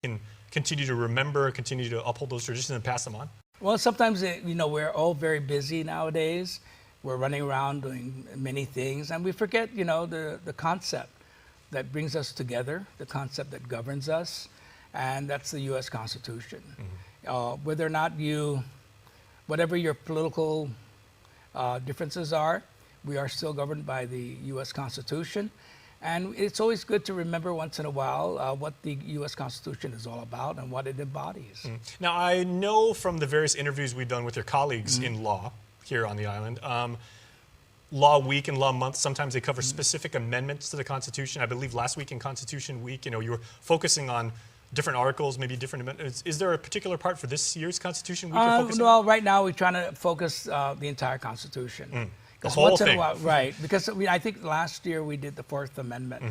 can continue to remember, continue to uphold those traditions and pass them on? Well, sometimes, we're all very busy nowadays. We're running around doing many things, and we forget, the concept that brings us together, the concept that governs us, and that's the U.S. Constitution. Whether or not whatever your political differences are, we are still governed by the U.S. Constitution. And it's always good to remember once in a while what the U.S. Constitution is all about and what it embodies. Now, I know from the various interviews we've done with your colleagues in law here on the island, Law Week and Law Month, sometimes they cover specific amendments to the Constitution. I believe last week in Constitution Week, you were focusing on different articles, maybe different amendments. Is there a particular part for this year's Constitution Week you're focusing on? Well, right now we're trying to focus the entire Constitution. The whole thing. Right, because I think last year we did the Fourth Amendment.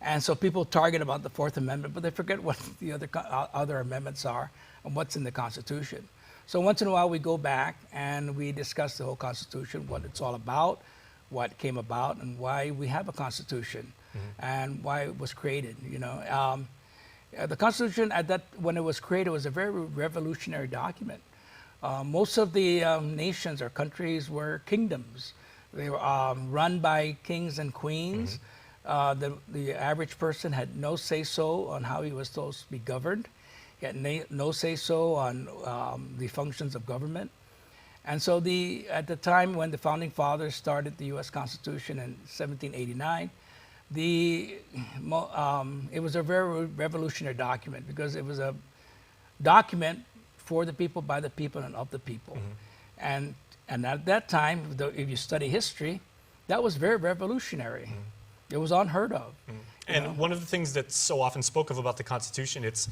And so people target about the Fourth Amendment, but they forget what the other amendments are and what's in the Constitution. So once in a while we go back and we discuss the whole Constitution, what it's all about, what came about, and why we have a Constitution, and why it was created. The Constitution when it was created was a very revolutionary document. Most of the nations or countries were kingdoms. They were run by kings and queens. The average person had no say-so on how he was supposed to be governed. He had no say-so on the functions of government. And so at the time when the Founding Fathers started the U.S. Constitution in 1789, it was a very revolutionary document because it was a document for the people, by the people, and of the people. And at that time, if you study history, that was very revolutionary. It was unheard of. And one of the things that's so often spoke of about the Constitution, it's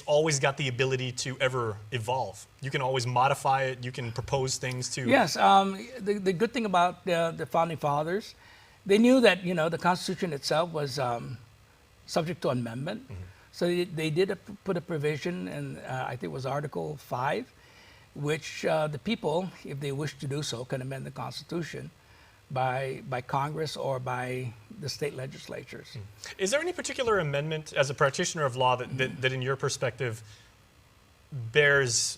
always got the ability to ever evolve. You can always modify it. You can propose things to... Yes. The good thing about the Founding Fathers, they knew that, the Constitution itself was subject to amendment. So they did put a provision, and I think it was Article 5, which the people, if they wish to do so, can amend the Constitution by Congress or by the state legislatures. Is there any particular amendment, as a practitioner of law, that in your perspective bears,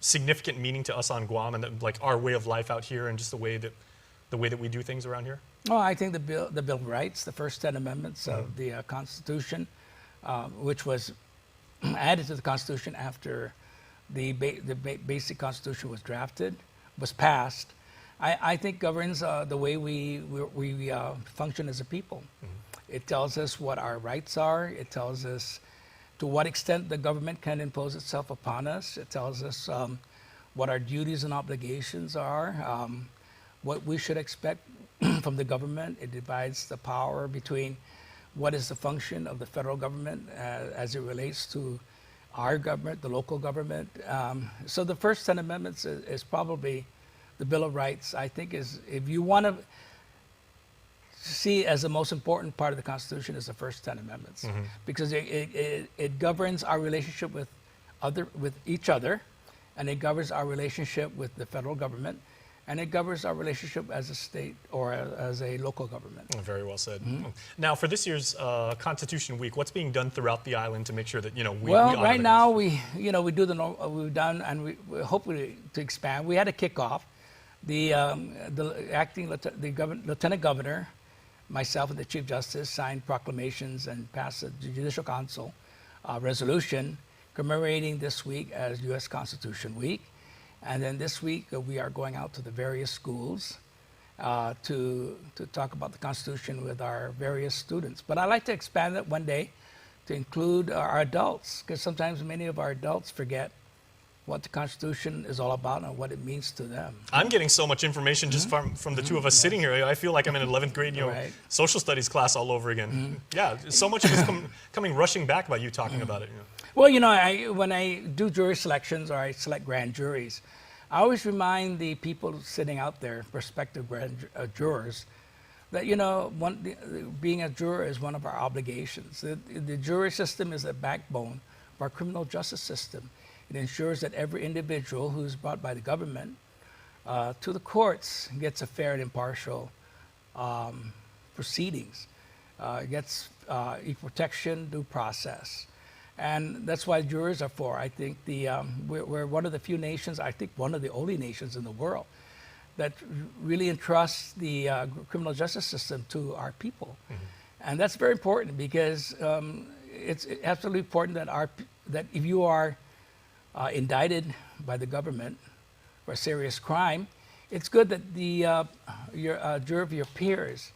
significant meaning to us on Guam and like our way of life out here and just the way that we do things around here? Well, I think the Bill of Rights, the first 10 amendments of the Constitution, which was added to the Constitution after the basic Constitution was drafted, was passed, I think governs the way we function as a people. It tells us what our rights are. It tells us to what extent the government can impose itself upon us. It tells us what our duties and obligations are, what we should expect from the government. It divides the power between what is the function of the federal government as it relates to our government, the local government. So the first 10 amendments is probably the Bill of Rights. I think if you want to see as the most important part of the Constitution is the first 10 amendments, because it governs our relationship with each other, and it governs our relationship with the federal government, and it governs our relationship as a state or as a local government. Very well said. Now, for this year's Constitution Week, what's being done throughout the island to make sure that we well, honor right now we do the normal. We've done, and we hope to expand. We had a kickoff. The Lieutenant Governor, myself, and the Chief Justice signed proclamations and passed a Judicial Council resolution commemorating this week as U.S. Constitution Week. And then this week, we are going out to the various schools to talk about the Constitution with our various students. But I'd like to expand it one day to include our adults, because sometimes many of our adults forget what the Constitution is all about and what it means to them. I'm getting so much information just from the two of us sitting here. I feel like I'm in an 11th grade social studies class all over again. Yeah, so much of it's coming rushing back by you talking about it. Well, when I do jury selections or I select grand juries, I always remind the people sitting out there, prospective grand jurors, that being a juror is one of our obligations. The jury system is the backbone of our criminal justice system. It ensures that every individual who is brought by the government to the courts gets a fair and impartial proceedings, gets equal protection, due process. And that's why jurors are for. I think we're one of the few nations, I think one of the only nations in the world, that really entrusts the criminal justice system to our people. And that's very important because it's absolutely important that if you are indicted by the government for a serious crime, it's good that your jury of your peers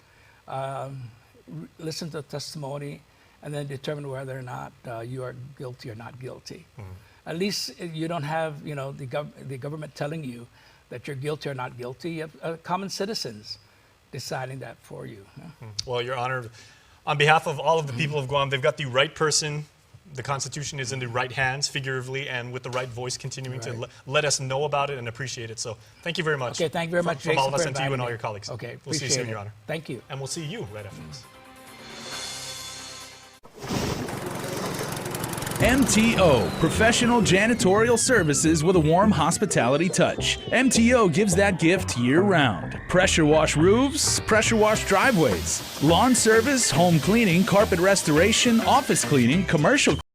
listen to the testimony and then determine whether or not you are guilty or not guilty. At least you don't have the government telling you that you're guilty or not guilty. You have common citizens deciding that for you. Well, Your Honor, on behalf of all of the people of Guam, they've got the right person. The Constitution is in the right hands, figuratively, and with the right voice continuing to let us know about it and appreciate it. So thank you very much. Okay, thank you very much, from all of us Jason, and for to you and inviting all me. your colleagues. Okay, we'll see you appreciate soon, it. Your Honor. Thank you. And we'll see you right after this. MTO, professional janitorial services with a warm hospitality touch. MTO gives that gift year-round. Pressure wash roofs, pressure wash driveways, lawn service, home cleaning, carpet restoration, office cleaning, commercial